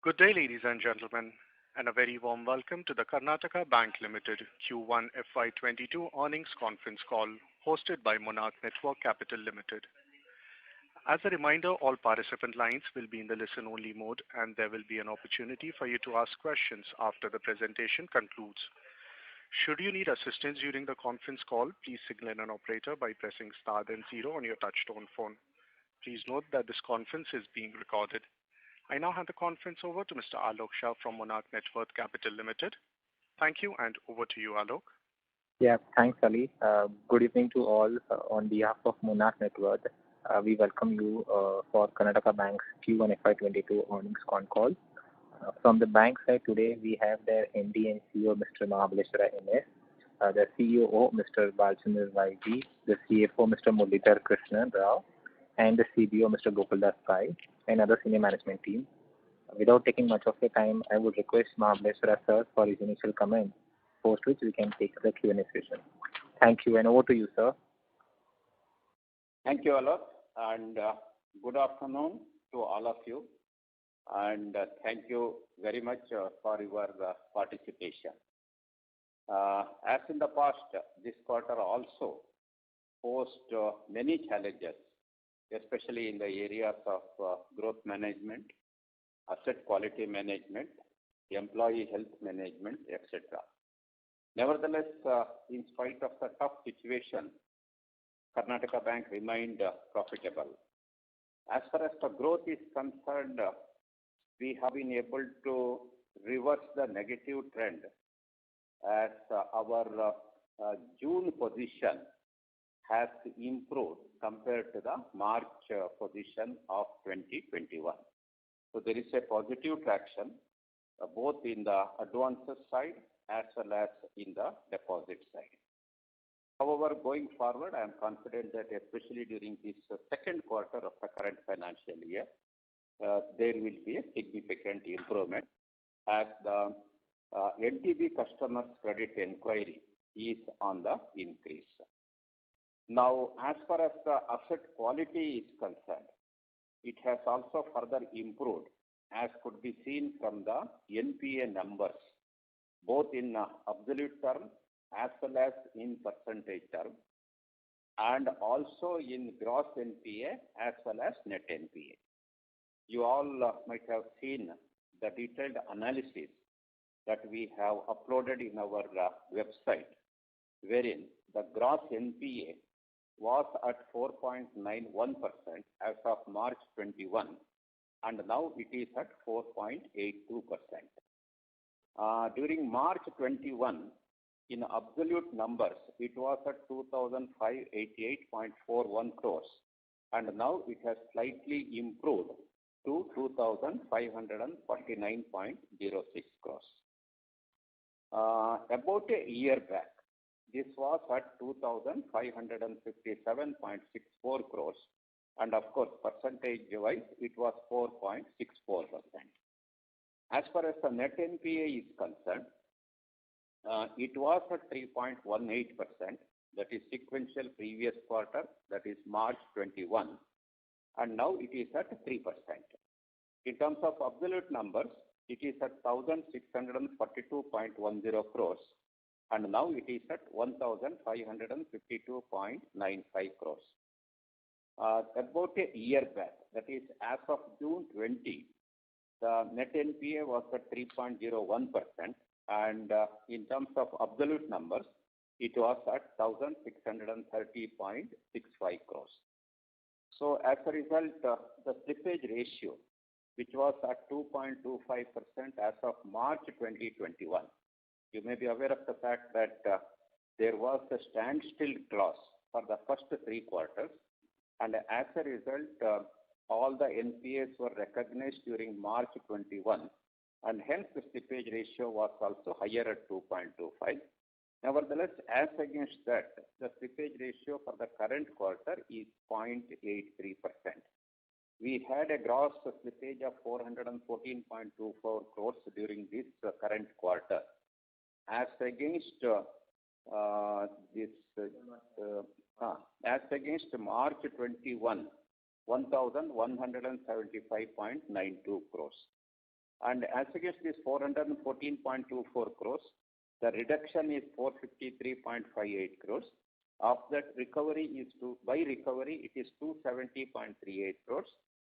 Good day, ladies and gentlemen, and a very warm welcome to the Karnataka Bank Limited Q1 FY22 earnings conference call hosted by Monarch Networth Capital Limited. As a reminder, all participant lines will be in the listen-only mode, and there will be an opportunity for you to ask questions after the presentation concludes. Should you need assistance during the conference call, please signal an operator by pressing star then zero on your touchtone phone. Please note that this conference is being recorded. I now hand the conference over to Mr. Alok Shah from Monarch Networth Capital Limited. Thank you, and over to you, Alok. Yeah, thanks, Ali. Good evening to all. On behalf of Monarch Networth, we welcome you for Karnataka Bank's Q1 FY22 earnings con call. From the bank side today, we have their MD and CEO, Mr. Mahabaleshwara NS, the CEO, Mr. Balchandran YG, the CFO, Mr. Muralidhar Krishnan Rao, and the CBO, Mr. Gopaldas Pai, and other senior management team. Without taking much of your time, I would request Mahabaleshwara sir for his initial comments, post which we can take the Q&A session. Thank you, and over to you, sir. Thank you, Alok, and good afternoon to all of you, and thank you very much for your participation. As in the past, this quarter also posed many challenges, especially in the areas of growth management, asset quality management, employee health management, etc. Nevertheless, in spite of the tough situation, Karnataka Bank remained profitable. As far as the growth is concerned, we have been able to reverse the negative trend as our June position has improved compared to the March position of 2021. So there is a positive traction both in the advances side as well as in the deposit side. However, going forward, I am confident that especially during this second quarter of the current financial year, there will be a significant improvement as the NTB customers credit inquiry is on the increase. Now, as far as the asset quality is concerned, it has also further improved, as could be seen from the NPA numbers, both in absolute term as well as in percentage term, and also in gross NPA as well as net NPA. You all might have seen the detailed analysis that we have uploaded in our website, wherein the gross NPA was at 4.91% as of March 21, and now it is at 4.82%. During March 21, in absolute numbers, it was at 2,588.41 crores, and now it has slightly improved to 2,549.06 crores. About a year back, this was at 2,557.64 crores, and of course, percentage-wise, it was 4.64%. As far as the net NPA is concerned, it was at 3.18%, that is sequential previous quarter, that is March 21, and now it is at 3%. In terms of absolute numbers, it is at 1,642.10 crores, and now it is at 1,552.95 crores. About a year back, that is as of June 20, the net NPA was at 3.01%, and in terms of absolute numbers, it was at 1,630.65 crores. So as a result, the slippage ratio, which was at 2.25% as of March 2021, you may be aware of the fact that there was a standstill clause for the first 3 quarters, and as a result, all the NPAs were recognized during March 21, and hence the slippage ratio was also higher at 2.25. Nevertheless, as against that, the slippage ratio for the current quarter is 0.83%. We had a gross slippage of 414.24 crores during this current quarter, as against March 21, 1,175.92 crores. And as against this 414.24 crores, the reduction is 453.58 crores. Of that, recovery is it is 270.38 crores,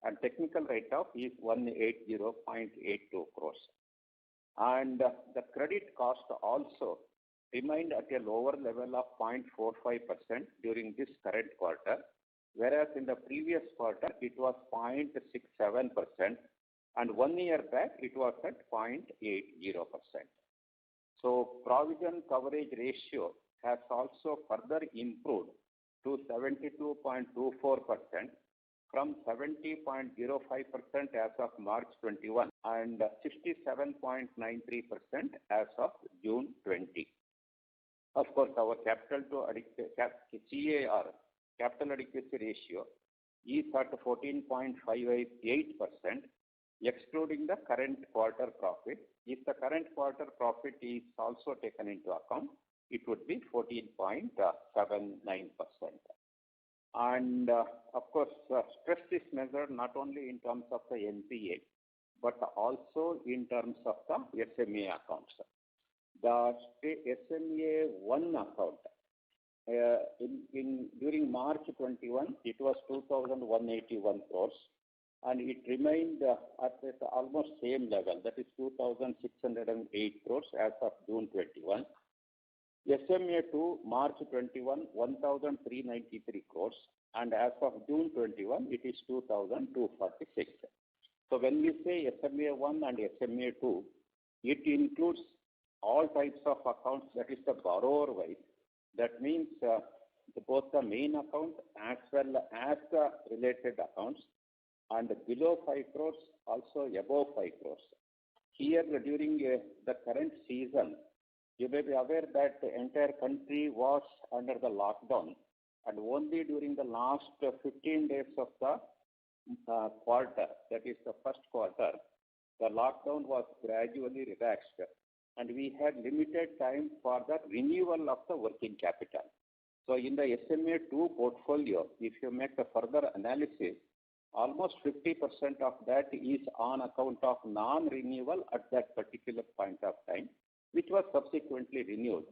and technical write-off is 180.82 crores. And the credit cost also remained at a lower level of 0.45% during this current quarter, whereas in the previous quarter it was 0.67%, and 1 year back it was at 0.80%. So provision coverage ratio has also further improved to 72.24% from 70.05% as of March 21 and 67.93% as of June 20. Of course, our CAR, capital adequacy ratio, is at 14.58%, excluding the current quarter profit. If the current quarter profit is also taken into account, it would be 14.79%. And of course, stress is measured not only in terms of the NPA, but also in terms of the SMA accounts. The SMA 1 account, during March 21, it was 2,181 crores, and it remained at almost same level, that is 2,608 crores as of June 21. SMA 2, March 21, 1,393 crores, and as of June 21, it is 2,246. So when we say SMA 1 and SMA 2, it includes all types of accounts, that is the borrower-wise. That means both the main account as well as the related accounts, and below 5 crores, also above 5 crores. Here, during the current season, you may be aware that the entire country was under the lockdown, and only during the last 15 days of the quarter, that is the first quarter, the lockdown was gradually relaxed, and we had limited time for the renewal of the working capital. So in the SMA 2 portfolio, if you make a further analysis, almost 50% of that is on account of non-renewal at that particular point of time, which was subsequently renewed.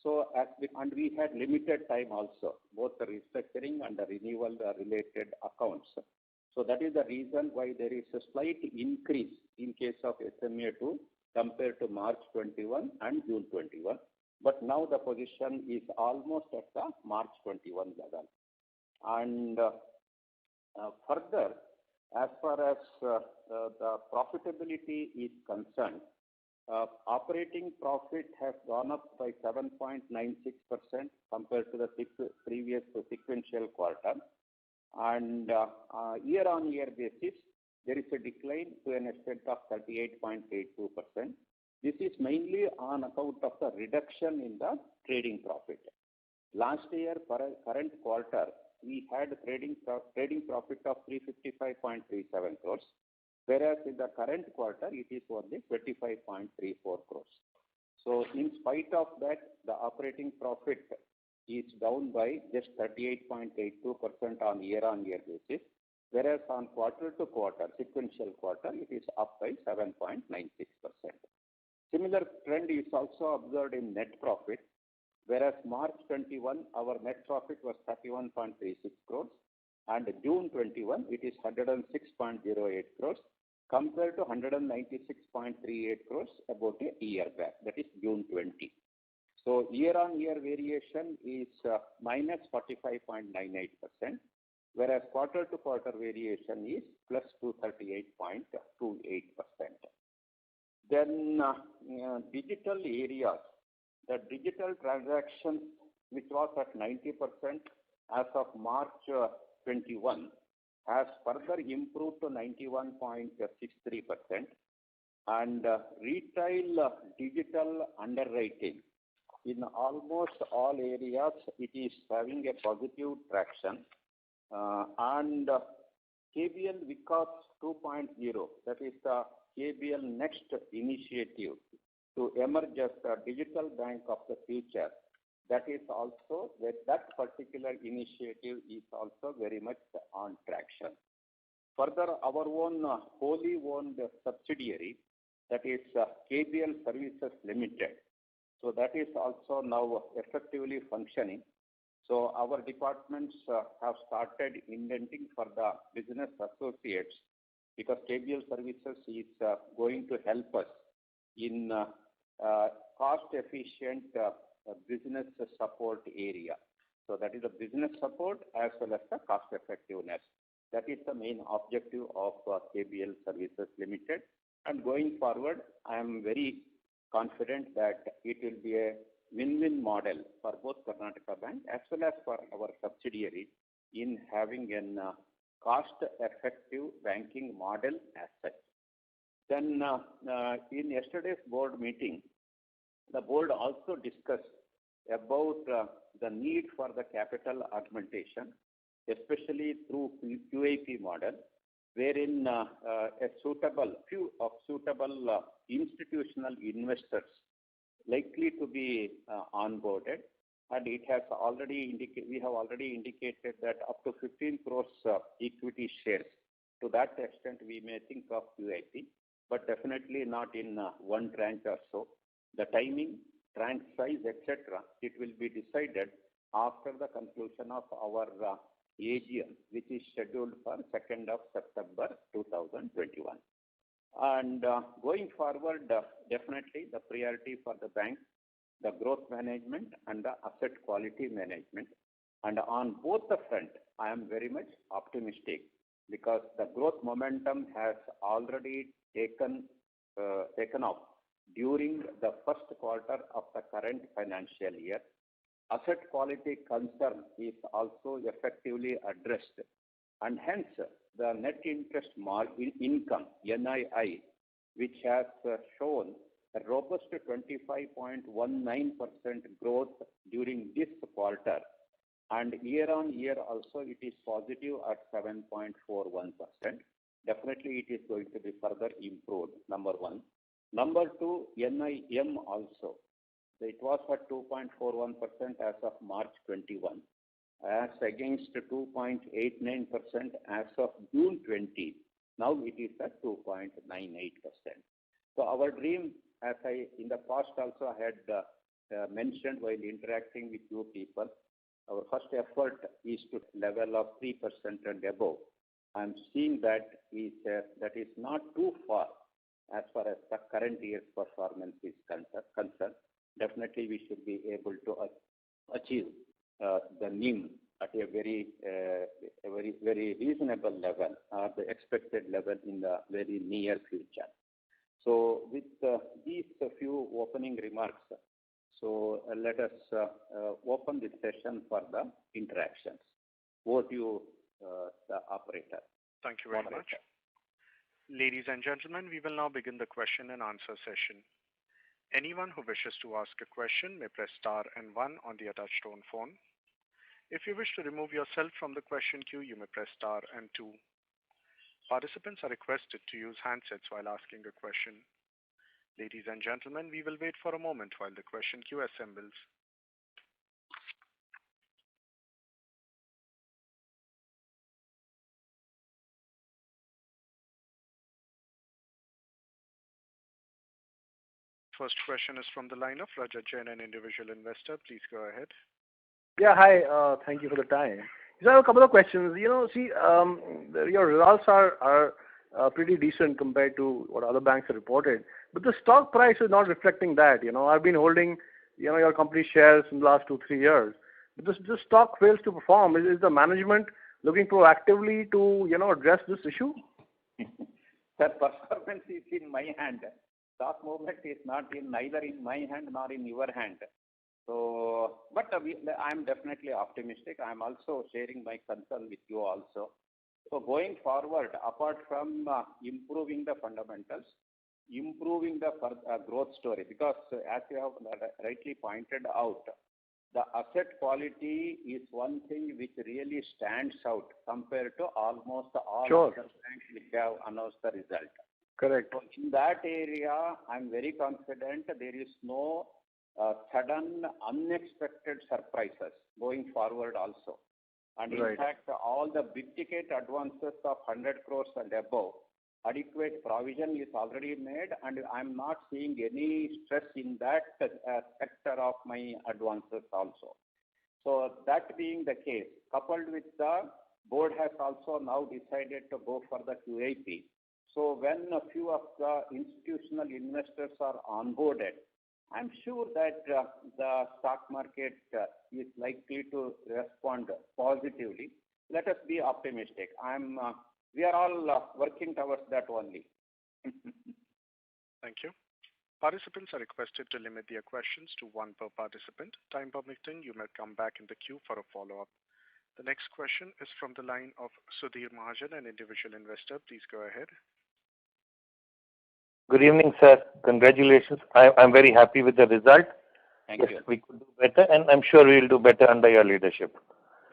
So, and we had limited time also, both the restructuring and the renewal related accounts. So that is the reason why there is a slight increase in case of SMA 2 compared to March 21 and June 21. But now the position is almost at the March 21 level. And further, as far as the profitability is concerned, operating profit has gone up by 7.96% compared to the previous sequential quarter. And year-on-year basis, there is a decline to an extent of 38.82%. This is mainly on account of the reduction in the trading profit. Last year, current quarter, we had trading profit of 355.37 crores, whereas in the current quarter, it is only 25.34 crores. So in spite of that, the operating profit is down by just 38.82% on year-on-year basis, whereas on quarter-to-quarter, sequential quarter, it is up by 7.96%. Similar trend is also observed in net profit, whereas March 21, our net profit was 31.36 crores, and June 21, it is 106.08 crores, compared to 196.38 crores about a year back, that is June 20. So year-on-year variation is minus 45.98%, whereas quarter-to-quarter variation is plus 238.28%. Then digital areas, the digital transactions, which was at 90% as of March 21, has further improved to 91.63%. And retail digital underwriting, in almost all areas, it is having a positive traction. And KBL Vikas 2.0, that is the KBL Next initiative to emerge as the digital bank of the future, that is also, that particular initiative is also very much on traction. Further, our own wholly owned subsidiary, that is KBL Services Limited. So that is also now effectively functioning. So our departments have started indenting for the business associates because KBL Services is going to help us in cost-efficient business support area. So that is the business support as well as the cost effectiveness. That is the main objective of KBL Services Limited. And going forward, I am very confident that it will be a win-win model for both Karnataka Bank as well as for our subsidiary in having a cost-effective banking model as such. Then in yesterday's board meeting, the board also discussed about the need for the capital augmentation, especially through QIP model, wherein few suitable institutional investors likely to be onboarded, and it has already we have already indicated that up to 15 crores equity shares. To that extent, we may think of QIP, but definitely not in one tranche or so. The timing, tranche size, etc., it will be decided after the conclusion of our AGM, which is scheduled for 2nd of September 2021. And going forward, definitely the priority for the bank, the growth management and the asset quality management. And on both the front, I am very much optimistic because the growth momentum has already taken off during the first quarter of the current financial year. Asset quality concern is also effectively addressed, and hence the net interest margin income (NII), which has shown a robust 25.19% growth during this quarter, and year on year also it is positive at 7.41%. Definitely it is going to be further improved, number one. Number two, NIM also. It was at 2.41% as of March 21, as against 2.89% as of June 20. Now it is at 2.98%. So our dream, as I in the past also had mentioned while interacting with you people, our first effort is to level of 3% and above. I'm seeing that is not too far as far as the current year's performance is concerned. Definitely we should be able to achieve the NIM at a very reasonable level, the expected level in the very near future. So with these few opening remarks, so let us open this session for the interactions. Over to you, the operator. Thank you very much. Ladies and gentlemen, we will now begin the question and answer session. Anyone who wishes to ask a question may press star and 1 on the attached tone phone. If you wish to remove yourself from the question queue, you may press star and 2. Participants are requested to use handsets while asking a question. Ladies and gentlemen, we will wait for a moment while the question queue assembles. First question is from the line of Rajat Jain, an individual investor. Please go ahead. Yeah, hi. Thank you for the time. So I have a couple of questions. Your results are pretty decent compared to what other banks have reported, but the stock price is not reflecting that. I've been holding, your company shares in the last 2-3 years, but this stock fails to perform. Is the management looking proactively to, address this issue? The performance is in my hand. Stock movement is neither in my hand nor in your hand. So, but I am definitely optimistic. I am also sharing my concern with you also. So going forward, apart from improving the fundamentals, improving the growth story, because as you have rightly pointed out, the asset quality is one thing which really stands out compared to almost all other banks which have announced the result. Correct. So in that area, I'm very confident there is no sudden, unexpected surprises going forward also. And in fact, all the big ticket advances of 100 crores and above, adequate provision is already made, and I'm not seeing any stress in that sector of my advances also. So that being the case, coupled with the board has also now decided to go for the QIP. So when a few of the institutional investors are onboarded, I'm sure that the stock market is likely to respond positively. Let us be optimistic. We are all working towards that only. Thank you. Participants are requested to limit their questions to one per participant. Time permitting, you may come back in the queue for a follow-up. The next question is from the line of Sudhir Mahajan, an individual investor. Please go ahead. Good evening, sir. Congratulations. I'm very happy with the result. Thank you. We could do better, and I'm sure we will do better under your leadership.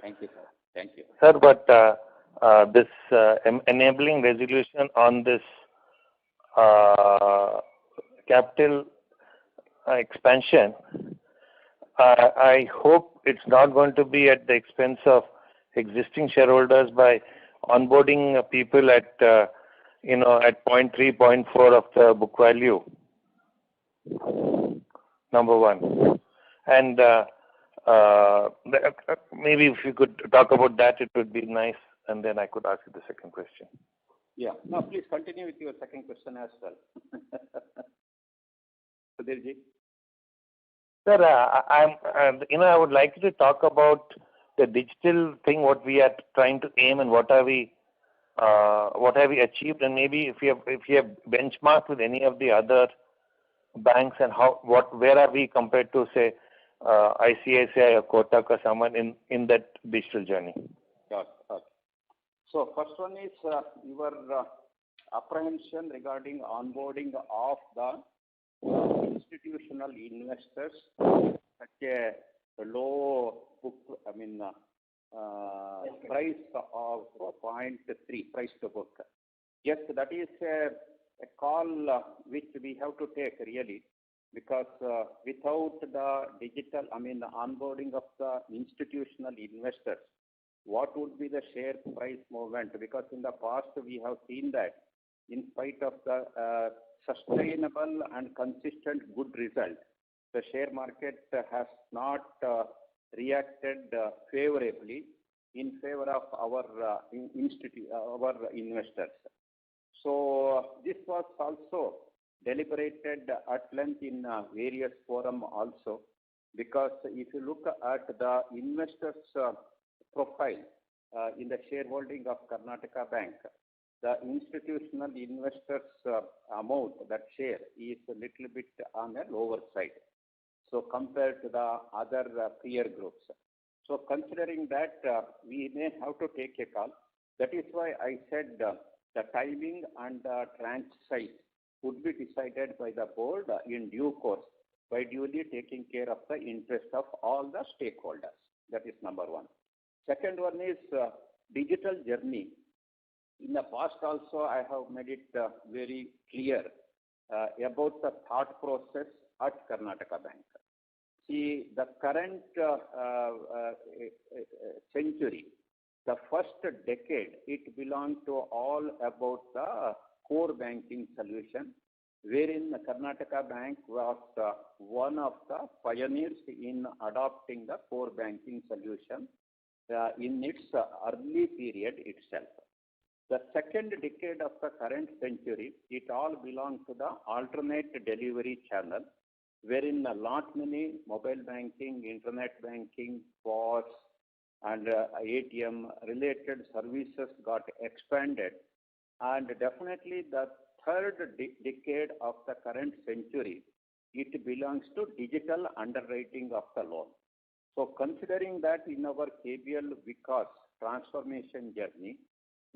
Thank you, sir. Thank you. Sir, but this enabling resolution on this capital expansion, I hope it's not going to be at the expense of existing shareholders by onboarding people at at 0.3, 0.4 of the book value. Number one. And maybe if you could talk about that, it would be nice, and then I could ask you the second question. Yeah. No, please continue with your second question as well. Sudhirji. Sir, I would like you to talk about the digital thing, what we are trying to aim, and what have we achieved, and maybe if you have benchmarked with any of the other banks, and where are we compared to, say, ICICI or Kotak or someone in that digital journey? Okay. So first one is your apprehension regarding onboarding of the institutional investors such a low book, price of 0.3 price to book. Yes, that is a call which we have to take really, because without the digital, the onboarding of the institutional investors, what would be the share price movement? Because in the past we have seen that in spite of the sustainable and consistent good result, the share market has not reacted favorably in favor of our investors. So this was also deliberated at length in various forum also, because if you look at the investors' profile in the shareholding of Karnataka Bank, the institutional investors' amount, that share, is a little bit on the lower side. So compared to the other peer groups. So considering that, we may have to take a call. That is why I said the timing and the tranche size would be decided by the board in due course, by duly taking care of the interest of all the stakeholders. That is number one. Second one is digital journey. In the past also, I have made it very clear about the thought process at Karnataka Bank. See, the current century, the first decade, it belonged to all about the core banking solution, wherein the Karnataka Bank was one of the pioneers in adopting the core banking solution in its early period itself. The second decade of the current century, it all belongs to the alternate delivery channel, wherein a lot many mobile banking, internet banking, POS, and ATM related services got expanded. And definitely the third decade of the current century, it belongs to digital underwriting of the loan. So considering that in our KBL Vikas transformation journey,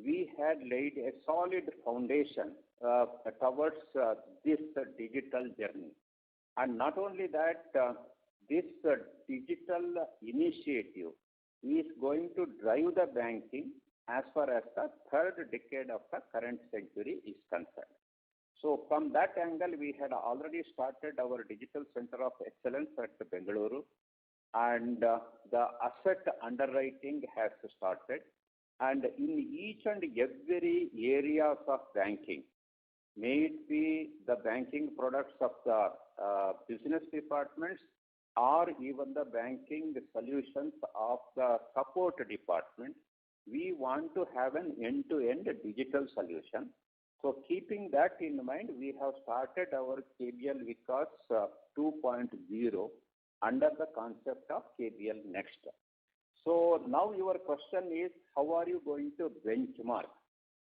we had laid a solid foundation towards this digital journey. And not only that, this digital initiative is going to drive the banking as far as the third decade of the current century is concerned. So from that angle, we had already started our digital center of excellence at Bengaluru, and the asset underwriting has started. And in each and every areas of banking, may it be the banking products of the business departments or even the banking solutions of the support department, we want to have an end-to-end digital solution. So keeping that in mind, we have started our KBL Vikas 2.0 under the concept of KBL Next. So now your question is, how are you going to benchmark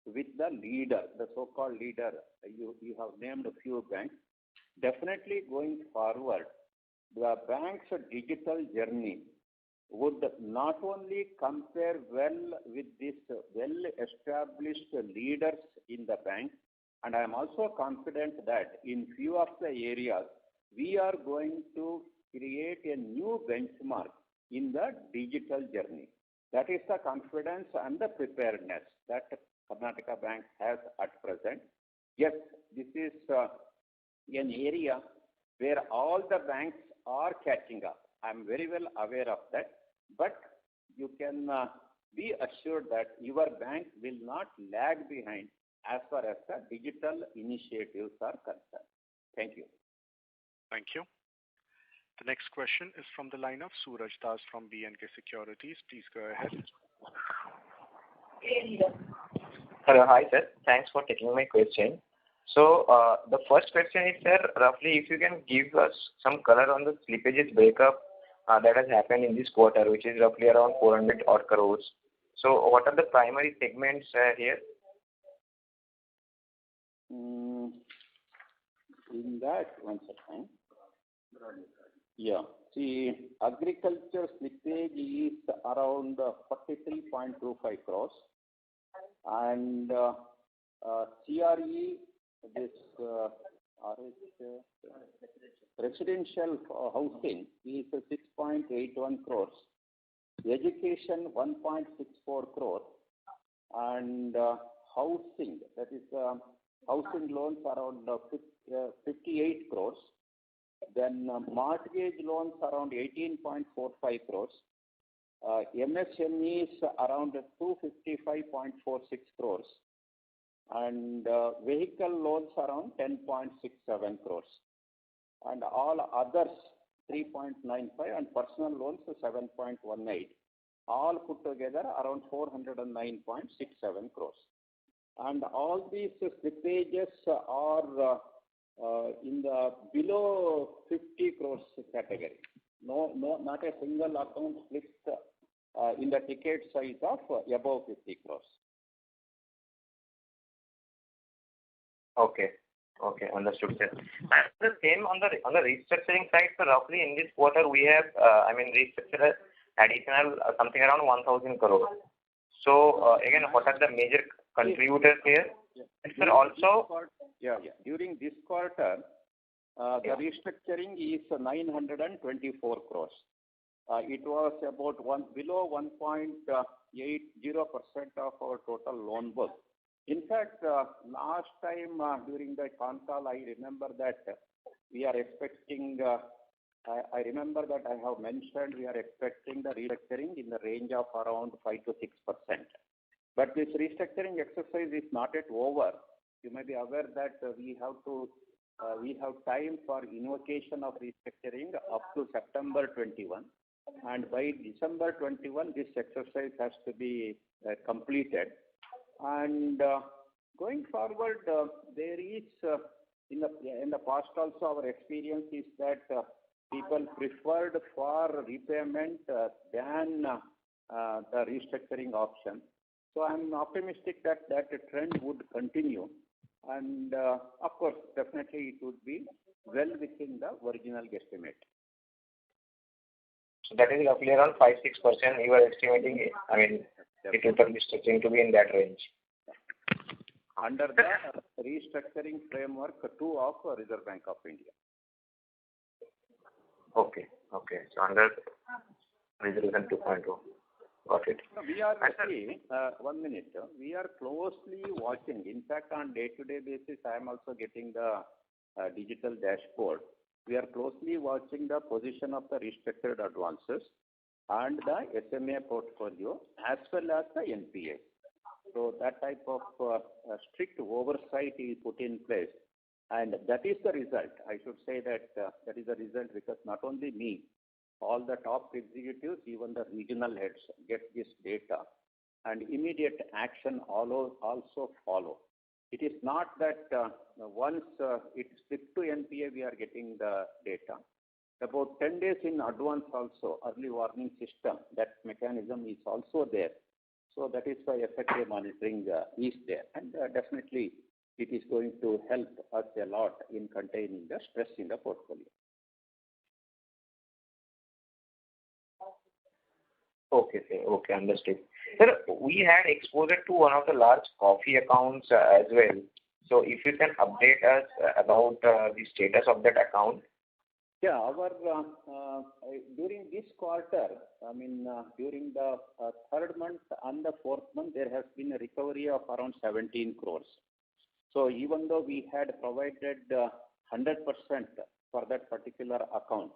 with the leader, the so-called leader? You have named a few banks. Definitely going forward, the bank's digital journey would not only compare well with these well-established leaders in the bank, and I am also confident that in few of the areas, we are going to create a new benchmark in the digital journey. That is the confidence and the preparedness that Karnataka Bank has at present. Yes, this is an area where all the banks are catching up. I am very well aware of that, but you can be assured that your bank will not lag behind as far as the digital initiatives are concerned. Thank you. Thank you. The next question is from the line of Suraj Das from B&K Securities. Please go ahead. Hello. Hi, sir. Thanks for taking my question. So the first question is, sir, roughly if you can give us some color on the slippages breakup that has happened in this quarter, which is roughly around 400 odd crores. So what are the primary segments here? In that, one second. Yeah. See, agriculture slippage is around 43.25 crores. And CRE, this residential housing is 6.81 crores. Education 1.64 crores. And housing, that is housing loans around 58 crores. Then mortgage loans around 18.45 crores. MSMEs around 255.46 crores. And vehicle loans around 10.67 crores. And all others 3.95 and personal loans 7.18. All put together around 409.67 crores. And all these slippages are in the below 50 crores category. No, not a single account slips in the ticket size of above 50 crores. Okay, understood, sir. And the same on the restructuring side, so roughly in this quarter we have, restructured additional something around 1,000 crores. So again, what are the major contributors here? Yeah. Sir, also. During this quarter, the restructuring is 924 crores. It was about below 1.80% of our total loan book. In fact, last time during the con call, I remember that we are expecting. I remember that I have mentioned we are expecting the restructuring in the range of around 5 to 6%. But this restructuring exercise is not yet over. You may be aware that we have time for invocation of restructuring up to September 21, and by December 21, this exercise has to be completed. And going forward, there is in the past also our experience is that people preferred for repayment than the restructuring option. So I'm optimistic that trend would continue. And of course, definitely it would be well within the original guesstimate. So that is roughly around 5-6% you are estimating it. The total restructuring to be in that range. Under the restructuring framework 2 of Reserve Bank of India. Okay. So under Resolution 2.0. Got it. We are actually, 1 minute. We are closely watching. In fact, on day-to-day basis, I am also getting the digital dashboard. We are closely watching the position of the restructured advances. and the SMA portfolio as well as the NPA. So that type of strict oversight is put in place, and that is the result. I should say that that is the result because not only me, all the top executives, even the regional heads get this data, and immediate action also follow. It is not that once it slips to NPA, we are getting the data. About 10 days in advance also, early warning system, that mechanism is also there. So that is why effective monitoring is there. And definitely it is going to help us a lot in containing the stress in the portfolio. Okay, sir. Okay, understood. Sir, we had exposure to one of the large coffee accounts as well. So if you can update us about the status of that account. Yeah, our during this quarter, during the third month and the fourth month, there has been a recovery of around 17 crores. So even though we had provided 100% for that particular account,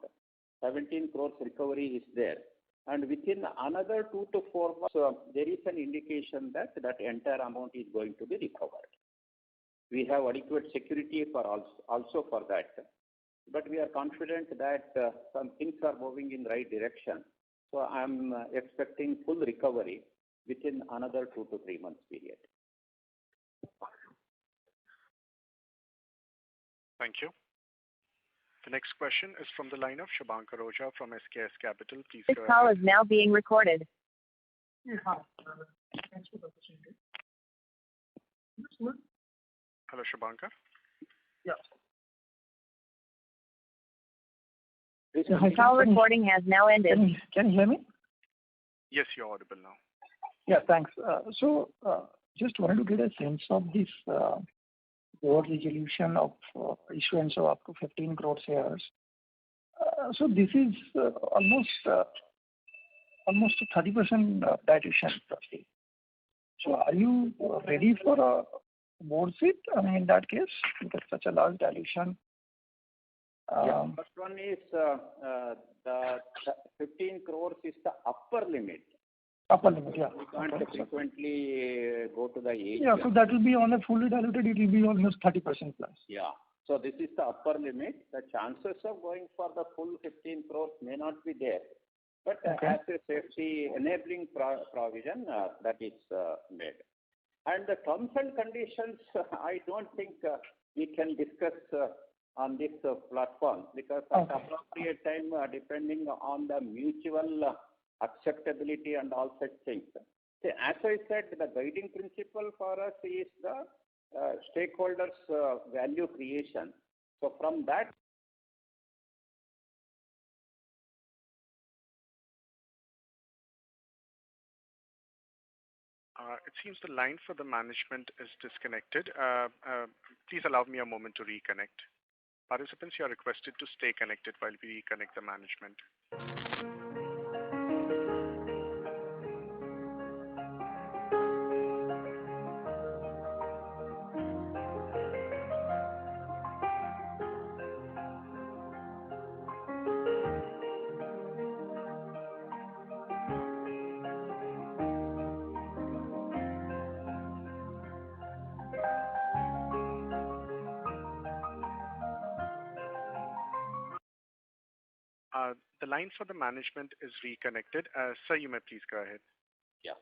17 crores recovery is there. And within another 2 to 4 months, there is an indication that that entire amount is going to be recovered. We have adequate security for also for that. But we are confident that some things are moving in the right direction. So I'm expecting full recovery within another 2 to 3 months period. Thank you. The next question is from the line of Shubhankar Roja from SKS Capital. Please go ahead. This call is now being recorded. Hi. Thanks for the opportunity. Hello, Shubhankar. Yeah. The call recording has now ended. Can you hear me? Yes, you're audible now. Yeah, thanks. Just wanted to get a sense of this board resolution of issuance of up to 15 crore shares. So this is almost 30% dilution, roughly. So are you ready for a board seat? In that case, because such a large dilution. First one is the 15 crores is the upper limit. Upper limit, yeah. We can't frequently go to the age. Yeah, so that will be on a fully diluted, it will be almost 30% plus. Yeah. So this is the upper limit. The chances of going for the full 15 crores may not be there. But as a safety enabling provision, that is made. And the terms and conditions, I don't think we can discuss on this platform because at appropriate time, depending on the mutual acceptability and all such things. See, as I said, the guiding principle for us is the stakeholders' value creation. So from that, it seems the line for the management is disconnected. Please allow me a moment to reconnect. Participants, you are requested to stay connected while we reconnect the management. The line for the management is reconnected. Sir, you may please go ahead. Yeah.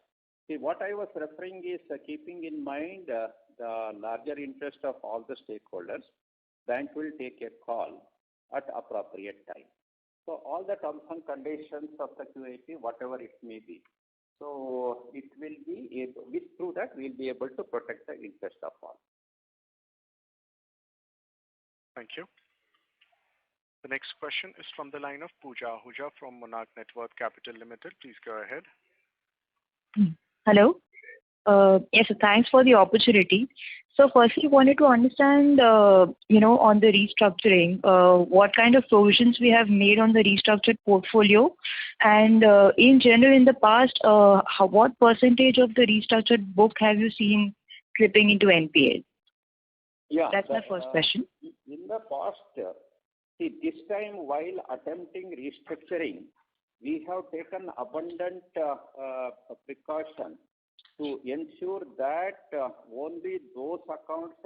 See, what I was referring is keeping in mind the larger interest of all the stakeholders, bank will take a call at appropriate time. So all the terms and conditions of the QIP, whatever it may be, so it will be able, through that we'll be able to protect the interest of all. Thank you. The next question is from the line of Pooja Ahuja from Monarch Networth Capital Limited. Please go ahead. Hello. Yes, thanks for the opportunity. So firstly, wanted to understand, on the restructuring, what kind of provisions we have made on the restructured portfolio, and in general, in the past, what percentage of the restructured book have you seen slipping into NPA? Yeah, that's my first question. In the past, see, this time while attempting restructuring, we have taken abundant precaution to ensure that only those accounts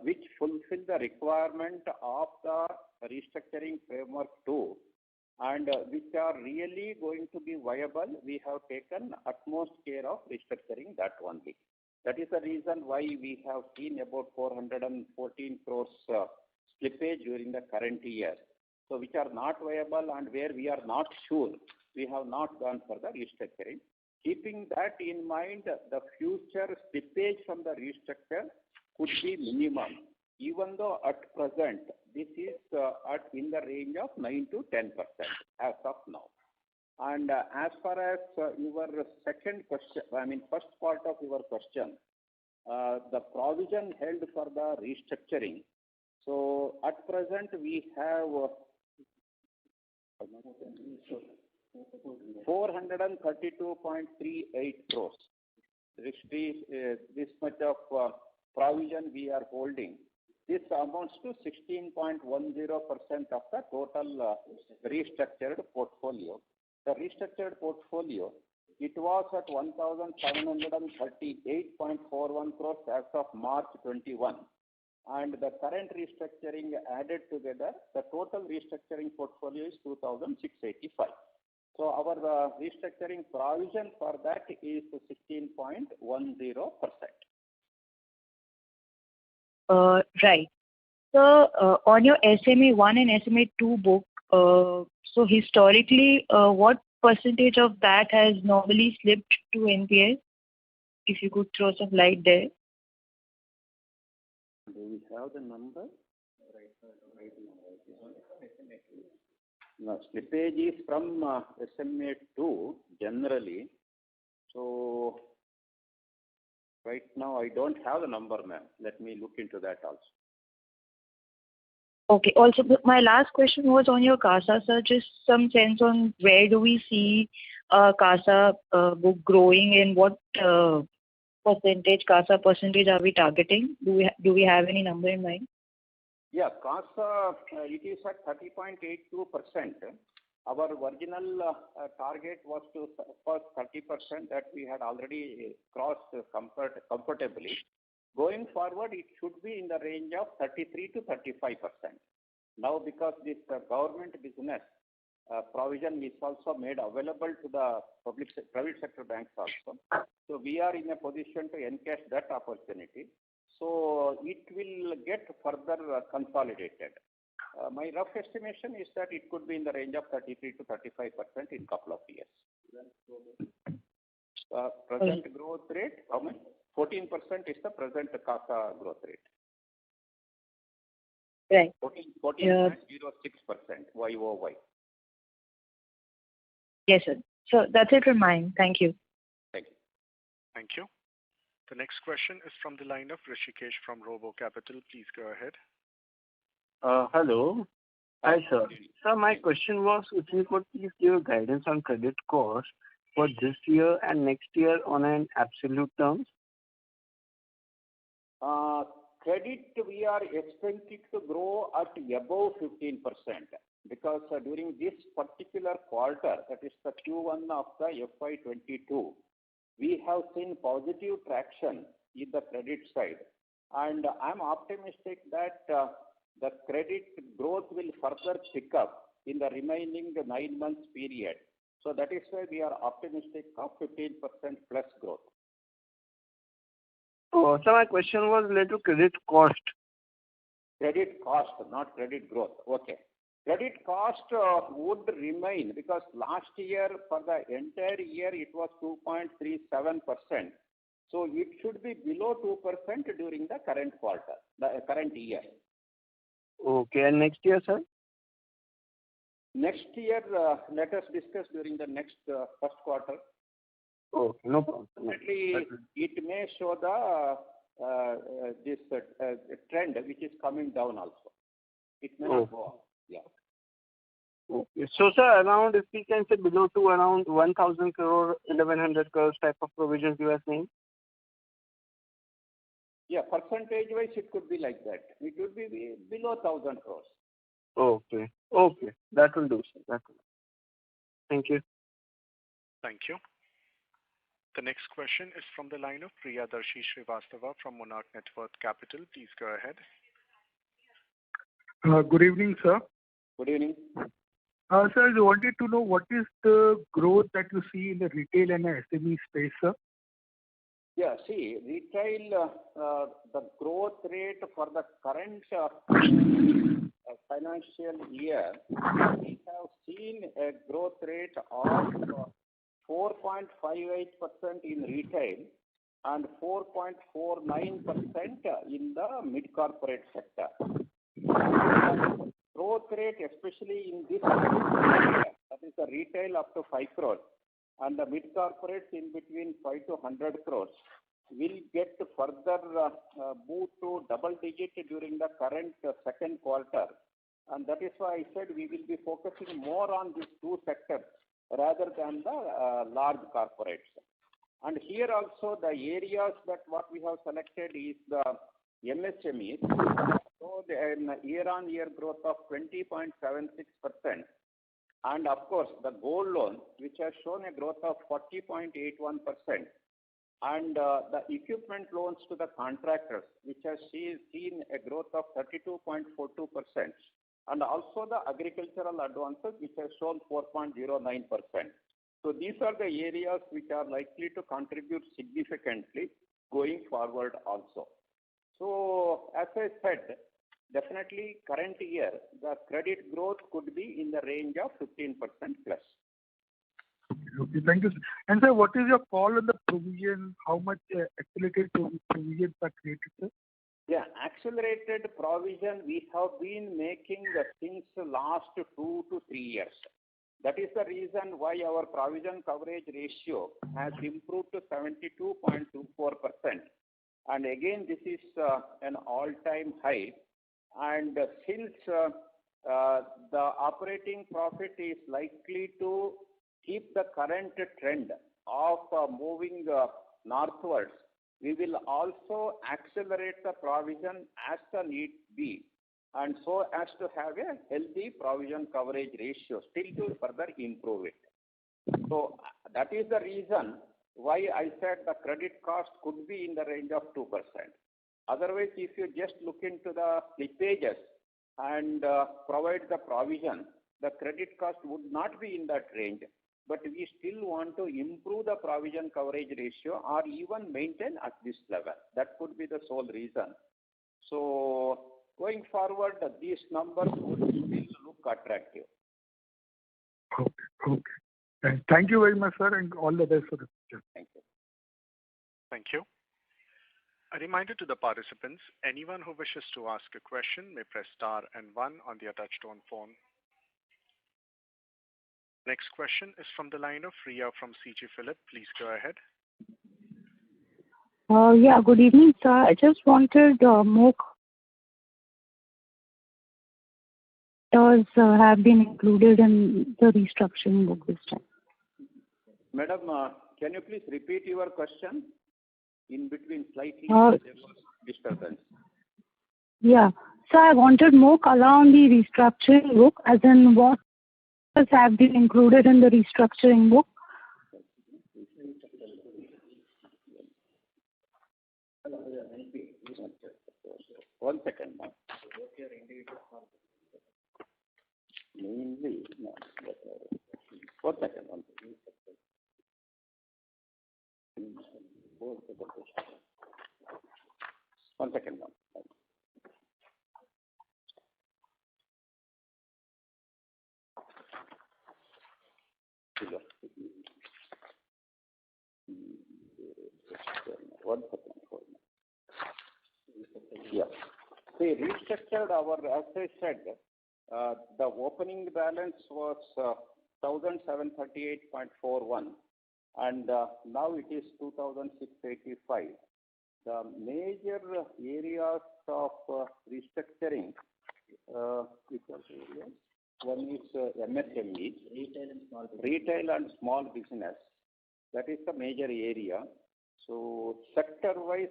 which fulfill the requirement of the restructuring framework 2 and which are really going to be viable, we have taken utmost care of restructuring that only. That is the reason why we have seen about 414 crores slippage during the current year. So which are not viable and where we are not sure, we have not gone for the restructuring. Keeping that in mind, the future slippage from the restructure could be minimum, even though at present this is in the range of 9 to 10% as of now. And as far as your second question, first part of your question, the provision held for the restructuring. So at present we have 432.38 crores. This much of provision we are holding. This amounts to 16.10% of the total restructured portfolio. The restructured portfolio, it was at 1,738.41 crores as of March 21. And the current restructuring added together, the total restructuring portfolio is 2,685. So our restructuring provision for that is 16.10%. Right. So on your SMA 1 and SMA 2 book, so historically, what percentage of that has normally slipped to NPA? If you could throw some light there. Do we have the number? No, slippage is from SMA 2 generally. So right now I don't have the number, ma'am. Let me look into that also. Okay. Also, my last question was on your CASA, sir. Just some sense on where do we see CASA book growing and what CASA percentage are we targeting? Do we have any number in mind? Yeah, CASA, it is at 30.82%. Our original target was to first 30% that we had already crossed comfortably. Going forward, it should be in the range of 33 to 35%. Now, because this government business provision is also made available to the private sector banks also. So we are in a position to encash that opportunity. So it will get further consolidated. My rough estimation is that it could be in the range of 33 to 35% in a couple of years. Present growth rate, how much? 14% is the present CASA growth rate. Right. 14.06% YOY. Yes, sir. So that's it from mine. Thank you. Thank you. Thank you. The next question is from the line of Rishikesh from Robo Capital. Please go ahead. Hello. Hi, sir. Sir, my question was if you could please give guidance on credit cost for this year and next year on an absolute terms. Credit, we are expected to grow at above 15% because during this particular quarter, that is the Q1 of the FY22, we have seen positive traction in the credit side. And I'm optimistic that the credit growth will further pick up in the remaining 9 months period. So that is why we are optimistic of 15% plus growth. Oh, so my question was related to credit cost. Credit cost, not credit growth. Okay. Credit cost would remain because last year for the entire year it was 2.37%. So it should be below 2% during the current quarter, the current year. Okay, and next year, sir? Next year, let us discuss during the next first quarter. Okay, no problem. Definitely, it may show the this trend which is coming down also. It may not go up. Yeah. Okay. So, sir, around, if we can say below to around 1,000 crore, 1,100 crores type of provisions you are saying? Yeah, percentage-wise, it could be like that. It would be below 1,000 crores. Okay. Okay. That will do, sir. That will. Thank you. Thank you. The next question is from the line of Priyadarshi Srivastava from Monarch Network Capital. Please go ahead. Good evening, sir. Good evening. Sir, I wanted to know what is the growth that you see in the retail and SME space, sir? Yeah, see, retail, the growth rate for the current financial year, we have seen a growth rate of 4.58% in retail and 4.49% in the mid-corporate sector. Growth rate, especially in this area, that is the retail up to 5 crores and the mid-corporates in between 5 to 100 crores, will get further moved to double digit during the current second quarter. And that is why I said we will be focusing more on these two sectors rather than the large corporates. And here also the areas that what we have selected is the MSMEs. So an year-on-year growth of 20.76%. And of course, the gold loan, which has shown a growth of 40.81%. And the equipment loans to the contractors, which has seen a growth of 32.42%. And also the agricultural advances, which has shown 4.09%. So these are the areas which are likely to contribute significantly going forward also. So as I said, definitely current year, the credit growth could be in the range of 15% plus. Okay, thank you, sir. And sir, what is your call on the provision? How much accelerated provisions are created, sir? Yeah, accelerated provision we have been making since the last 2 to 3 years. That is the reason why our provision coverage ratio has improved to 72.24%. And again, this is an all-time high. And since the operating profit is likely to keep the current trend of moving northwards, we will also accelerate the provision as the need be, and so as to have a healthy provision coverage ratio, still to further improve it. So that is the reason why I said the credit cost could be in the range of 2%. Otherwise, if you just look into the slippages and provide the provision, the credit cost would not be in that range. But we still want to improve the provision coverage ratio or even maintain at this level. That could be the sole reason. So going forward, these numbers would still look attractive. Okay. Thank you very much, sir, and all the best for the future. Thank you. Thank you. A reminder to the participants, anyone who wishes to ask a question may press star and 1 on their touchtone phone. Next question is from the line of Riya from CG Philip. Please go ahead. Yeah, good evening, sir. I just wanted more have been included in the restructuring book this time. Madam, can you please repeat your question? In between slightly disturbance. Yeah. So I wanted more color on the restructuring book, as in what have been included in the restructuring book. One second, ma'am. Mainly, no. 1 second. One second, ma'am. One second. Yeah. See, restructured our, as I said, the opening balance was 1,738.41 and now it is 2,685. The major areas of restructuring, which are areas? One is MSME, retail and small business. That is the major area. So sector-wise,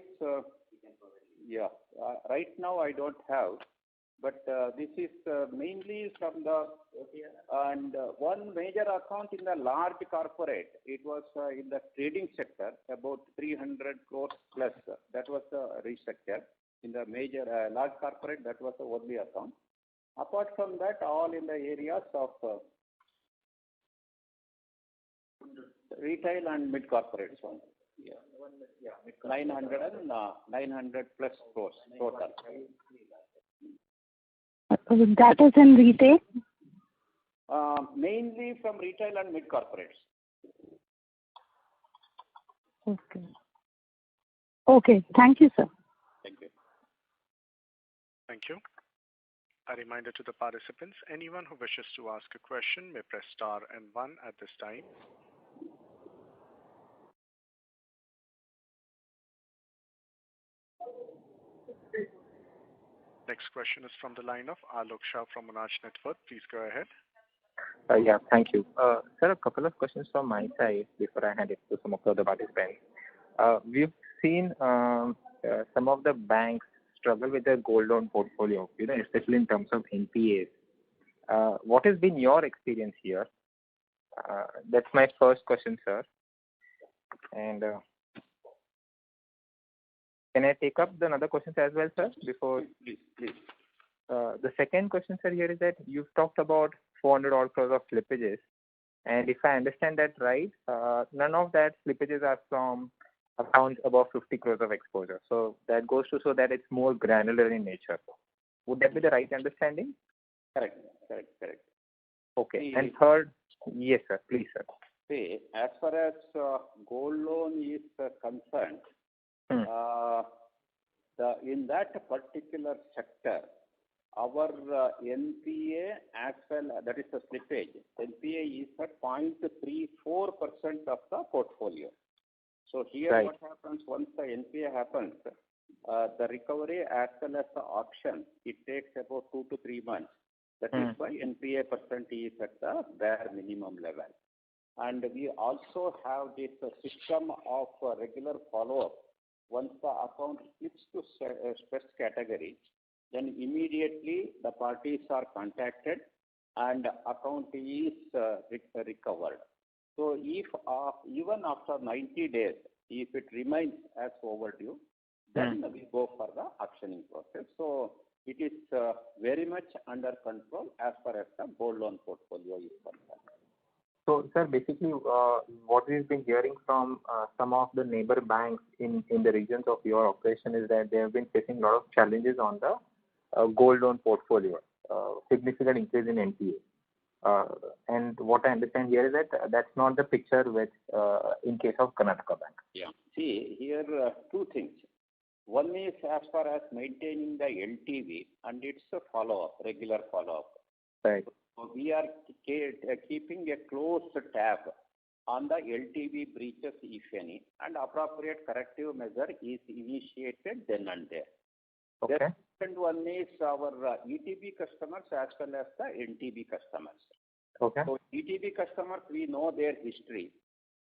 right now I don't have, but this is mainly from the and one major account in the large corporate. It was in the trading sector, about 300 crores plus. That was the restructure in the major large corporate. That was the only account. Apart from that, all in the areas of retail and mid corporates one. Yeah. 900 plus crores total. That is in retail? Mainly from retail and mid corporates. Okay. Okay. Thank you, sir. Thank you. Thank you. A reminder to the participants, anyone who wishes to ask a question may press star and 1 at this time. Next question is from the line of Alok Shah from Monarch Network. Please go ahead. Yeah, thank you. Sir, a couple of questions from my side before I hand it to some of the other participants. We've seen some of the banks struggle with their gold loan portfolio, especially in terms of NPAs. What has been your experience here? That's my first question, sir. And can I take up the other questions as well, sir? Before please. The second question, sir, here is that you've talked about 400 odd crores of slippages, and if I understand that right, none of that slippages are from accounts above 50 crores of exposure. So that goes to show that it's more granular in nature. Would that be the right understanding? Correct. Okay. And third, yes, sir. Please, sir. See, as far as gold loan is concerned, in that particular sector, our NPA as well, that is the slippage, NPA is at 0.34% of the portfolio. So here right. What happens once the NPA happens, the recovery as well as the auction, it takes about 2 to 3 months. That is why NPA percent is at the bare minimum level. And we also have this system of regular follow-up. Once the account slips to stress category, then immediately the parties are contacted and account is recovered. So if even after 90 days, if it remains as overdue, then we go for the auctioning process. So it is very much under control as far as the gold loan portfolio is concerned. So, sir, basically what we've been hearing from some of the neighbor banks in the regions of your operation is that they have been facing a lot of challenges on the gold loan portfolio, significant increase in NPA. And what I understand here is that that's not the picture with in case of Karnataka Bank. Yeah. See, here two things. One is as far as maintaining the LTV, and it's a follow-up, regular follow-up. Right. So we are keeping a close tab on the LTV breaches, if any, and appropriate corrective measure is initiated then and there. Okay. The second one is our ETB customers as well as the NTB customers. Okay. So ETB customers, we know their history,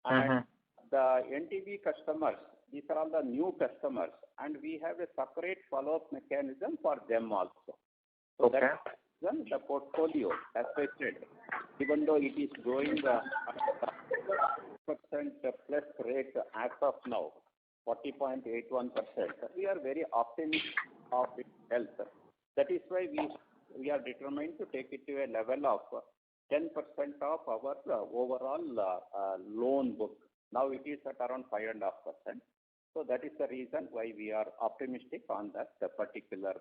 and the NTB customers, these are all the new customers, and we have a separate follow-up mechanism for them also. So okay. That's the portfolio, as I said, even though it is growing percent plus rate as of now, 40.81%, we are very optimistic of its health. That is why we are determined to take it to a level of 10% of our overall loan book. Now it is at around 5.5%. So that is the reason why we are optimistic on that particular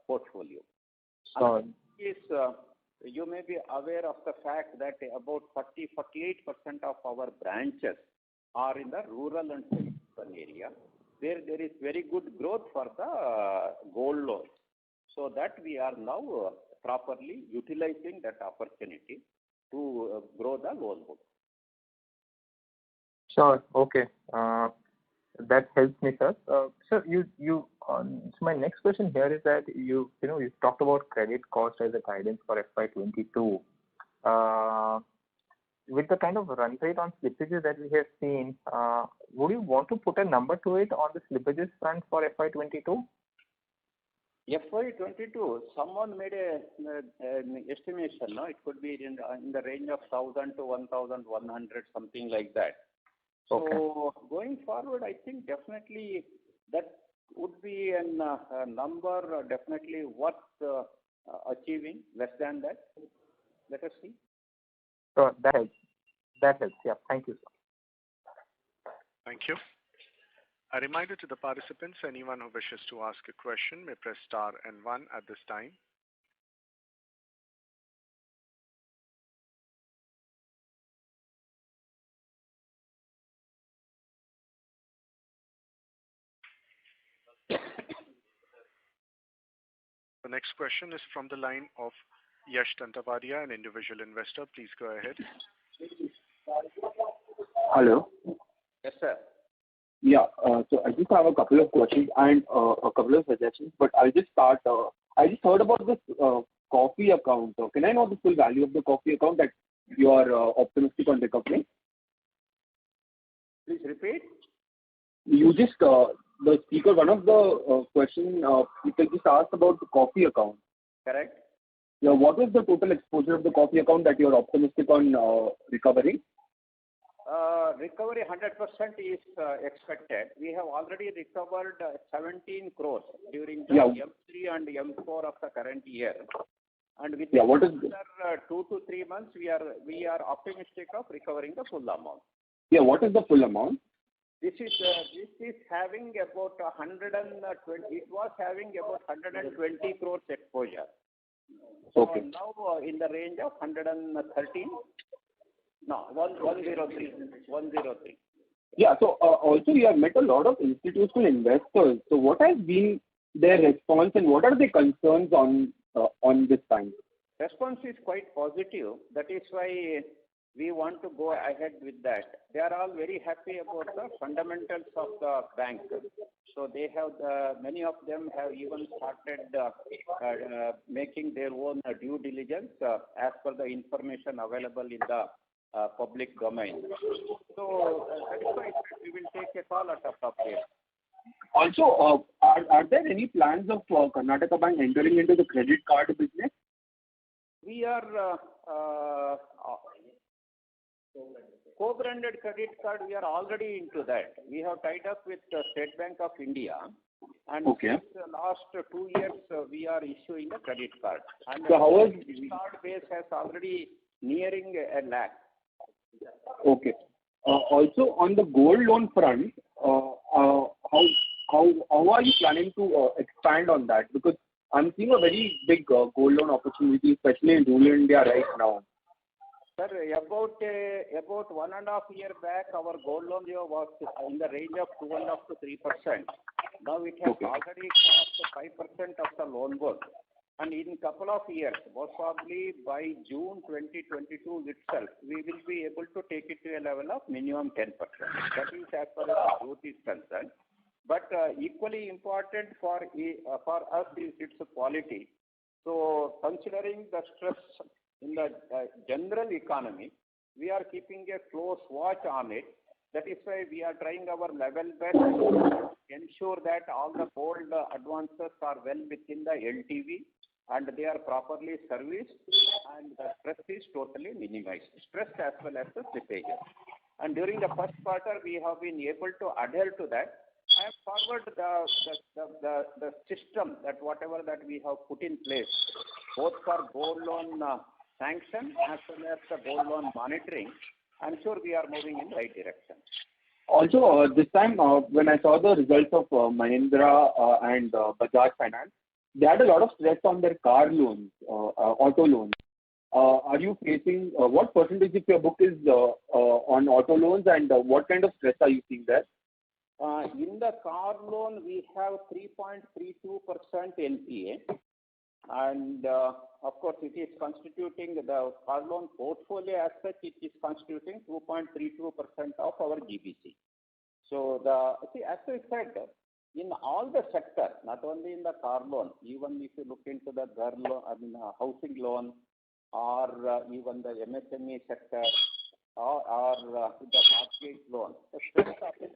portfolio. So you may be aware of the fact that about 48% of our branches are in the rural and semi-urban area, where there is very good growth for the gold loans. So that we are now properly utilizing that opportunity to grow the loan book. Sure. Okay. That helps me, sir. Sir, so my next question here is that you talked about credit cost as a guidance for FY22. With the kind of run rate on slippages that we have seen, would you want to put a number to it on the slippages front for FY22? FY22, someone made an estimation, no? It could be in the range of 1,000 to 1,100, something like that. Okay. So going forward, I think definitely that would be a number definitely worth achieving. Less than that, let us see. So that helps. That helps. Yeah. Thank you, sir. Thank you. A reminder to the participants, anyone who wishes to ask a question may press star and one at this time. The next question is from the line of Yash Tantavadia, an individual investor. Please go ahead. Hello. Yes, sir. Yeah. So I just have a couple of questions and a couple of suggestions, but I'll just start. I just heard about this coffee account. Can I know the full value of the coffee account that you are optimistic on recovering? Please repeat. You just the speaker, one of the question people just asked about the coffee account. Correct. Yeah. What is the total exposure of the coffee account that you are optimistic on recovering? Recovery 100% is expected. We have already recovered 17 crores during the M3 and M4 of the current year. And within another 2 to 3 months, we are optimistic of recovering the full amount. Yeah. What is the full amount? This is having about 120. It was having about 120 crores exposure. So okay. Now in the range of 113. No, 103. 103. Yeah. So also you have met a lot of institutional investors. So what has been their response and what are their concerns on this time? Response is quite positive. That is why we want to go ahead with that. They are all very happy about the fundamentals of the bank. So they have many of them have even started making their own due diligence as per the information available in the public domain. So that is why we will take a call at appropriate. Also, are there any plans of Karnataka Bank entering into the credit card business? We are co-branded credit card. We are already into that. We have tied up with the State Bank of India, and since the last 2 years we are issuing a credit card. And so how is the card base has already nearing 1 lakh. Okay. Also on the gold loan front, how are you planning to expand on that? Because I'm seeing a very big gold loan opportunity, especially in rural India right now. Sir, about 1.5 years back, our gold loan was in the range of 2.5% to 3%. Now it has already crossed 5% of the loan book. And in a couple of years, most probably by June 2022 itself, we will be able to take it to a level of minimum 10%. That is as far as the growth is concerned. But equally important for us is its quality. So considering the stress in the general economy, we are keeping a close watch on it. That is why we are trying our level best to ensure that all the gold advances are well within the LTV and they are properly serviced and the stress is totally minimized. Stress as well as the slippages. And during the first quarter, we have been able to adhere to that. I have forward the system that whatever that we have put in place, both for gold loan sanction as well as the gold loan monitoring. I'm sure we are moving in the right direction. Also, this time when I saw the results of Mahindra and Bajaj Finance, they had a lot of stress on their car loans, auto loans. Are you facing, what percentage of your book is on auto loans and what kind of stress are you seeing there? In the car loan, we have 3.32% NPA. And of course, it is constituting the car loan portfolio as such, it is constituting 2.32% of our GBC. So, as I said, in all the sector, not only in the car loan, even if you look into the housing loan or even the MSME sector or the mortgage loan, the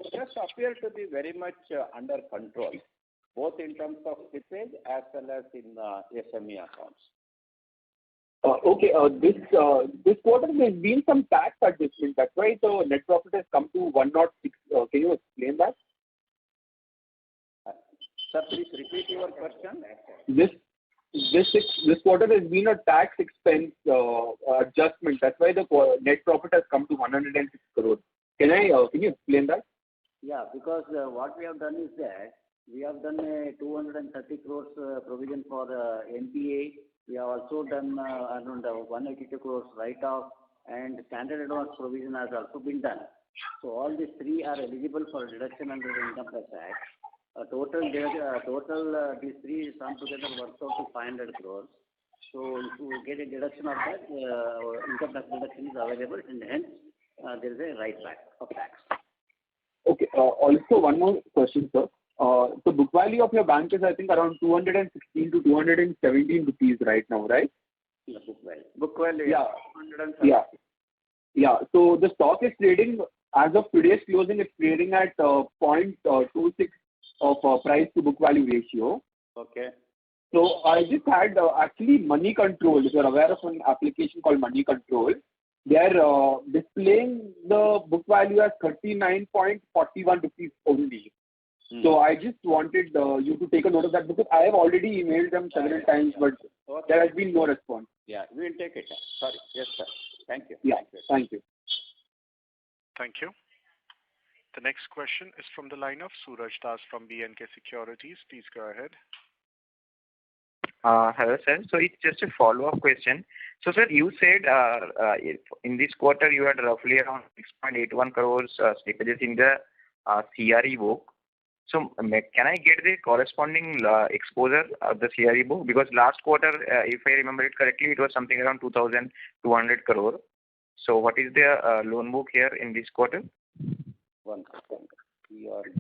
stress appear to be very much under control. both in terms of slippage as well as in SME accounts. Okay. This quarter there's been some tax adjustment. That's why the net profit has come to 106. Can you explain that? Sir, please repeat your question. This quarter there's been a tax expense adjustment. That's why the net profit has come to 106 crores. Can you explain that? Yeah, because what we have done is that we have done a 230 crores provision for NPA. We have also done around 182 crores write-off, and standard advance provision has also been done. So all these three are eligible for deduction under the Income Tax Act. Total these three sum together works out to 500 crores. So if you get a deduction of that, income tax deduction is available, and hence there is a write back of tax. Okay. Also, one more question, sir. The book value of your bank is, I think, around 216 to 217 rupees right now, right? Yeah, Book value. Yeah. 107. Yeah. So the stock is trading, as of today's closing, it's trading at 0.26 of price to book value ratio. Okay. So I just had actually Money Control. If you're aware of an application called Money Control, they are displaying the book value as 39.41 rupees only. So I just wanted you to take a note of that, because I have already emailed them several times, but there has been no response. Yeah, we will take it. Sorry. Yes, sir. Thank you. Yeah, thank you. Thank you. The next question is from the line of Suraj Das from B&K Securities. Please go ahead. Hello, sir. So it's just a follow-up question. So, sir, you said in this quarter you had roughly around 6.81 crores slippages in the CRE book. So, can I get the corresponding exposure of the CRE book? Because last quarter, if I remember it correctly, it was something around 2,200 crore. So, what is the loan book here in this quarter? 1 second. CRE.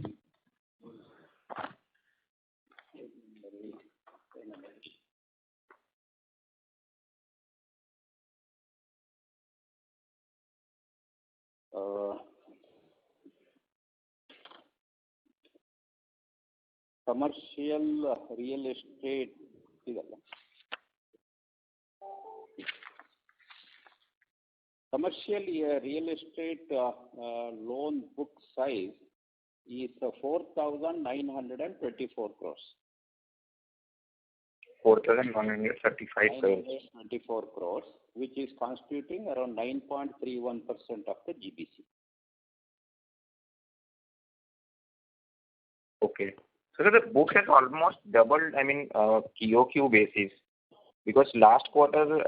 Commercial real estate loan book size is 4,924 crores. 4,135 crores. 24 crores, which is constituting around 9.31% of the GBC. Okay. So the book has almost doubled, QOQ basis. Because last quarter,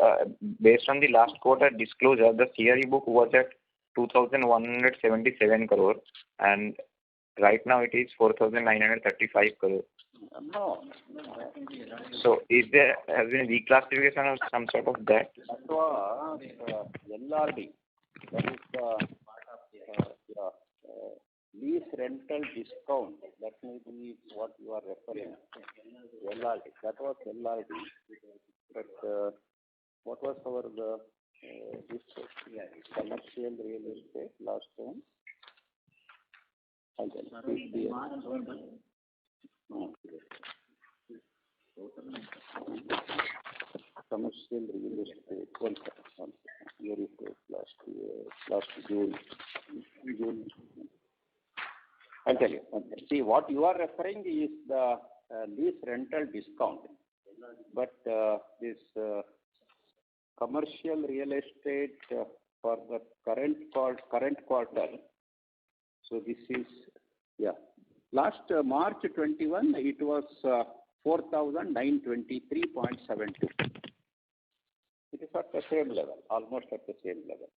based on the last quarter disclosure, the CRE book was at 2,177 crore, and right now it is 4,935 crore. No. So has been reclassification of some sort of that? That was LRD. That is the lease rental discount. That may be what you are referring to. LRD. That was LRD. But what was our commercial real estate last time? Commercial real estate. 1 second. Year is last June. I'll tell you. See, what you are referring is the lease rental discount. But this commercial real estate for the current quarter, so this is, last March 21, it was 4,923.72. It is at the same level, almost at the same level.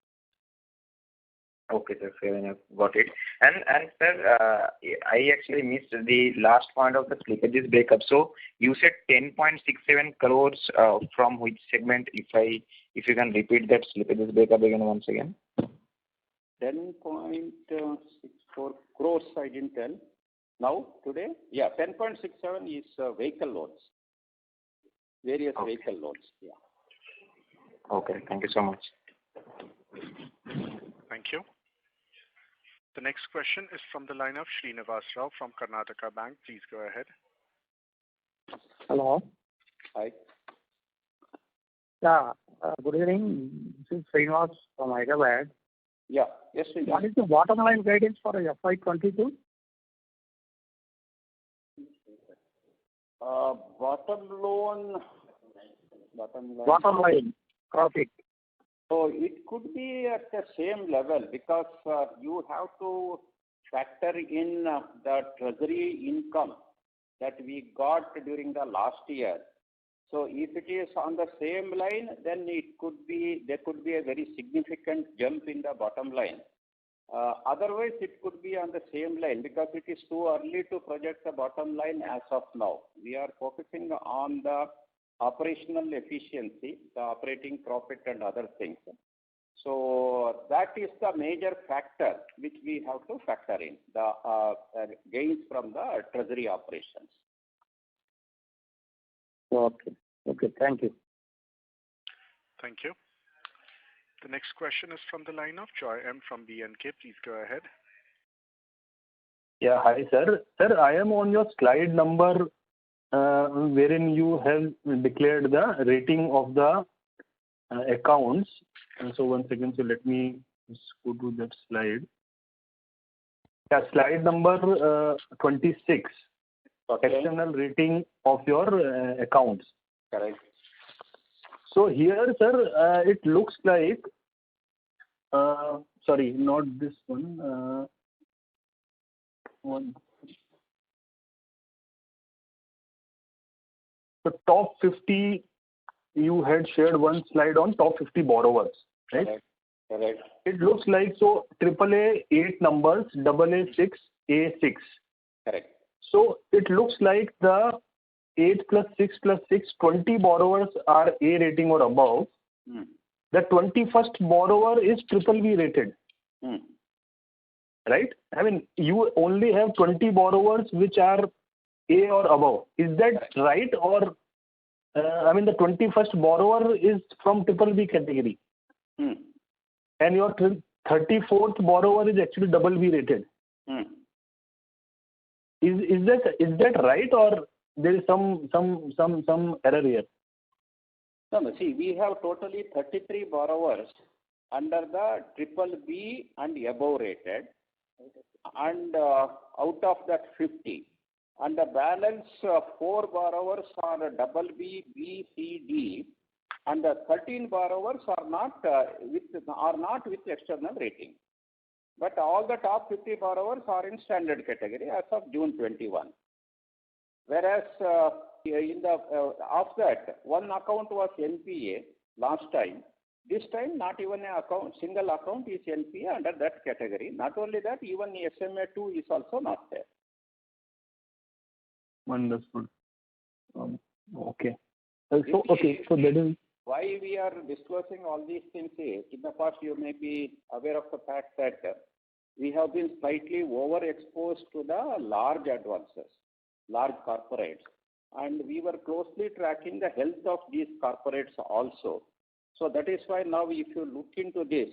Okay, sir, fair enough. Got it. And sir, I actually missed the last point of the slippages breakup. So you said 10.67 crores from which segment? If you can repeat that slippages breakup again once again. 10.64 crores I didn't tell. Now today, 10.67 is vehicle loans. Various vehicle loans. Yeah. Okay. Thank you so much. Thank you. The next question is from the line of Srinivas Rao from Karnataka Bank. Please go ahead. Hello. Hi. Yeah. Good evening. This is Srinivas from Hyderabad. Yeah. Yes, Srinivas. What is the bottom line guidance for FY22? Bottom line profit. So it could be at the same level because you have to factor in the treasury income that we got during the last year. So if it is on the same line, then there could be a very significant jump in the bottom line. Otherwise, it could be on the same line because it is too early to project the bottom line as of now. We are focusing on the operational efficiency, the operating profit and other things. So that is the major factor which we have to factor in, the gains from the treasury operations. Okay. Thank you. Thank you. The next question is from the line of Joy M from BNK. Please go ahead. Yeah, hi sir. Sir, I am on your slide number wherein you have declared the rating of the accounts. So one second, so let me just go to that slide. Yeah, slide number 26. Okay. External rating of your accounts. Correct. So here, sir, it looks like, sorry, not this one. The top 50, you had shared one slide on top 50 borrowers, right? Correct. It looks like, so AAA 8 numbers, AA 6, A 6. Correct. So it looks like the 8 plus 6 plus 6, 20 borrowers are A rating or above. The 21st borrower is BBB rated. Right? I mean, you only have 20 borrowers which are A or above. Is that right? Or, I mean, the 21st borrower is from BBB category. And your 34th borrower is actually BB rated. Is that right, or there is some error here? No, see, we have totally 33 borrowers under the BBB and above rated, and out of that 50, and the balance 4 borrowers are BB, B, C, D, and the 13 borrowers are not with external rating. But all the top 50 borrowers are in standard category as of June 21. Whereas in the of that, one account was NPA last time. This time, not even single account is NPA under that category. Not only that, even SMA 2 is also not there. Wonderful. Okay. So that is why we are disclosing all these things is, in the past you may be aware of the fact that we have been slightly overexposed to the large advances, large corporates, and we were closely tracking the health of these corporates also. So that is why now if you look into this,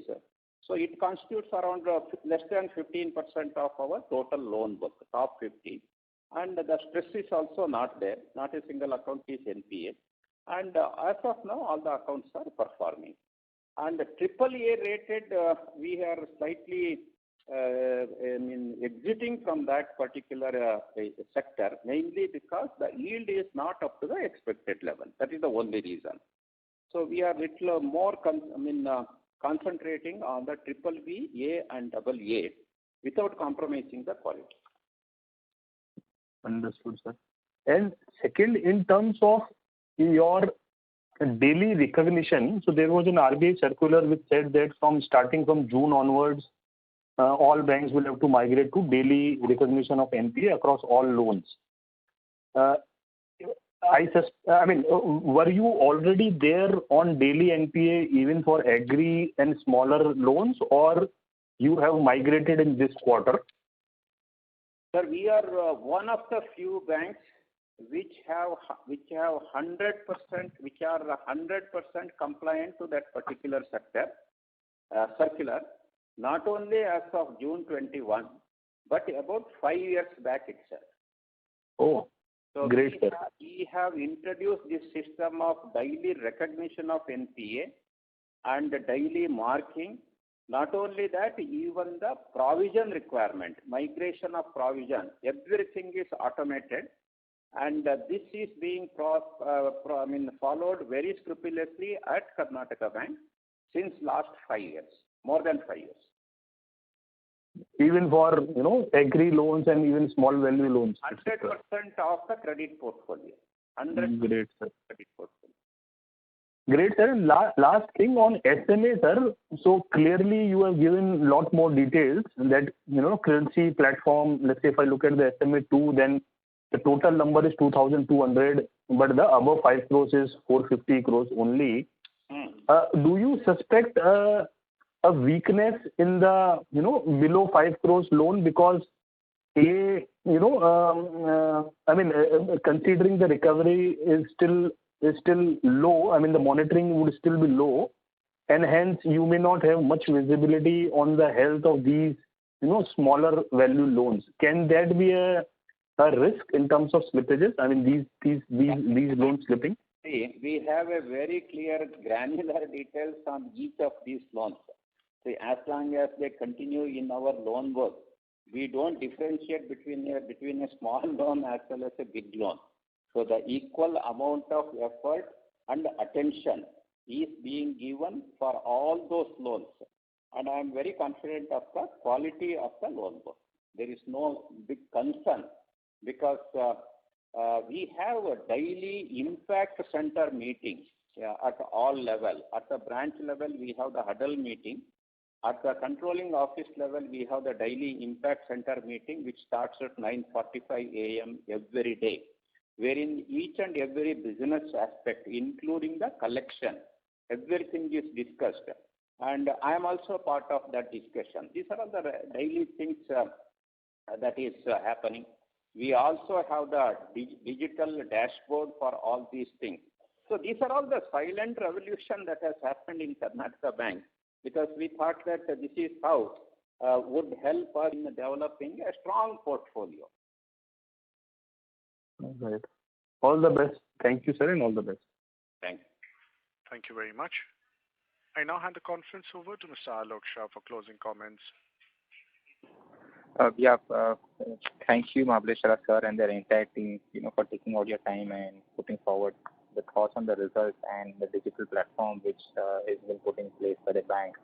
so it constitutes around less than 15% of our total loan book, top 50. And the stress is also not there, not a single account is NPA. And as of now, all the accounts are performing. And AAA rated, we are slightly exiting from that particular sector, mainly because the yield is not up to the expected level. That is the only reason. So we are little more concentrating on the BBB, A and AA without compromising the quality. Understood, sir. And second, in terms of your daily recognition, so there was an RBI circular which said that starting from June onwards, all banks will have to migrate to daily recognition of NPA across all loans. Were you already there on daily NPA even for agri and smaller loans, or you have migrated in this quarter? Sir, we are one of the few banks which are 100% compliant to that particular circular, not only as of June 21, but about 5 years back itself. Oh, So Great, sir. we have introduced this system of daily recognition of NPA and daily marking. Not only that, even the provision requirement, migration of provision, everything is automated, and this is being followed very scrupulously at Karnataka Bank since last 5 years, more than 5 years. Even for, agri loans and even small value loans. 100% of the credit portfolio. 100% Great, sir. credit portfolio. Great, sir. And last thing on SMA, sir. So clearly you have given lot more details that, currency platform, let's say if I look at the SMA 2, then the total number is 2,200, but the above 5 crores is 450 crores only. Do you suspect a weakness in the, below 5 crores loan because considering the recovery is still low, the monitoring would still be low, and hence you may not have much visibility on the health of these, smaller value loans. Can that be a risk in terms of slippages? These loans slipping? See, we have a very clear granular details on each of these loans. See, as long as they continue in our loan book, we don't differentiate between a small loan as well as a big loan. So the equal amount of effort and attention is being given for all those loans. And I am very confident of the quality of the loan book. There is no big concern because we have a daily impact center meetings at all level. At the branch level, we have the huddle meeting. At the controlling office level, we have the daily impact center meeting, which starts at 9:45 a.m. every day, wherein each and every business aspect, including the collection, everything is discussed. And I am also part of that discussion. These are all the daily things that is happening. We also have the digital dashboard for all these things. So these are all the silent revolution that has happened in Karnataka Bank, because we thought that this is how would help us in developing a strong portfolio. All right. All the best. Thank you, sir, and all the best. Thank you. Thank you very much. I now hand the conference over to Mr. Alok Shah for closing comments. Thank you, Mahabaleshwara sir, and their entire team, for taking out your time and putting forward the thoughts on the results and the digital platform which has been put in place by the bank.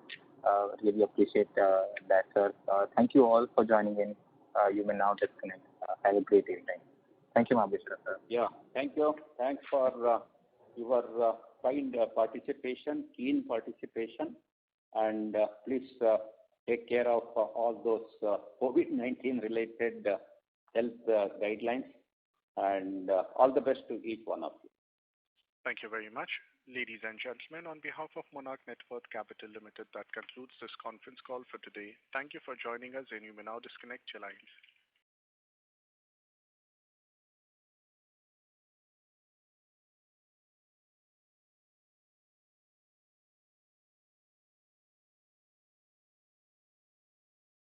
Really appreciate that, sir. Thank you all for joining in. You may now disconnect. Have a great evening. Thank you, Mahabaleshwara sir. Yeah, thank you. Thanks for your kind participation, keen participation, and please take care of all those COVID-19 related health guidelines, and all the best to each one of you. Thank you very much. Ladies and gentlemen, on behalf of Monarch Networth Capital Limited, that concludes this conference call for today. Thank you for joining us, and you may now disconnect your lines.